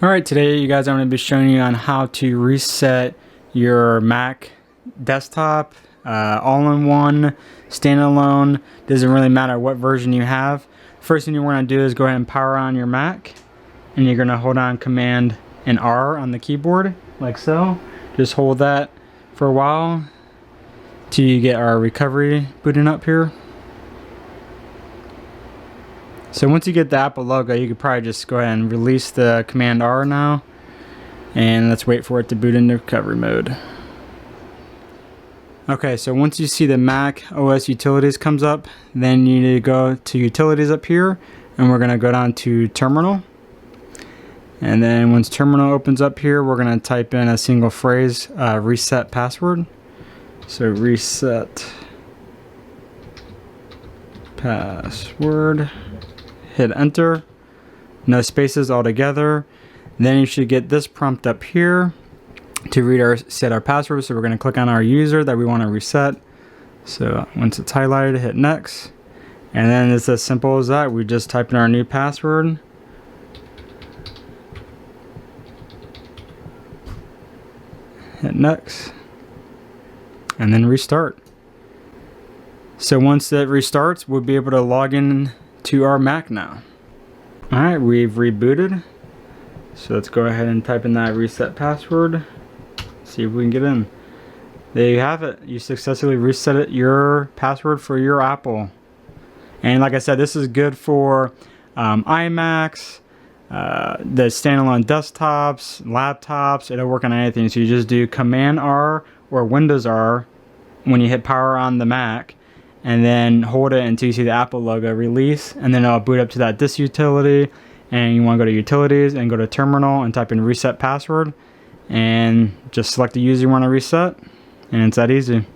Alright, today you guys, I'm going to be showing you on how to reset your Mac desktop, all-in-one, standalone. Doesn't really matter what version you have. First thing you want to do is go ahead and power on your Mac, and you're going to hold on Command and R on the keyboard, like so. Just hold that for a while till you get our recovery booting up here. So once you get the Apple logo, you could probably just go ahead and release the Command R now, and let's wait for it to boot into recovery mode. Okay, so once you see the Mac OS Utilities comes up, then you need to go to Utilities up here, and we're going to go down to Terminal. And then once Terminal opens up here, we're going to type in a single phrase, reset password. So reset password. Hit enter, no spaces altogether. Then you should get this prompt up here to reset our password. So we're going to click on our user that we want to reset. So once it's highlighted, hit next, and then it's as simple as that. We just type in our new password, hit next, and then restart. So once it restarts, we'll be able to log in to our Mac now. Alright, we've rebooted. So let's go ahead and type in that reset password. See if we can get in. There you have it. You successfully reset your password for your Apple. And like I said, this is good for iMacs, the standalone desktops, laptops. It'll work on anything. So you just do Command R or Windows R when you hit power on the Mac, and then hold it until you see the Apple logo, release, and then it'll boot up to that disk utility. And you want to go to Utilities and go to Terminal and type in reset password, and just select the user you want to reset, and it's that easy.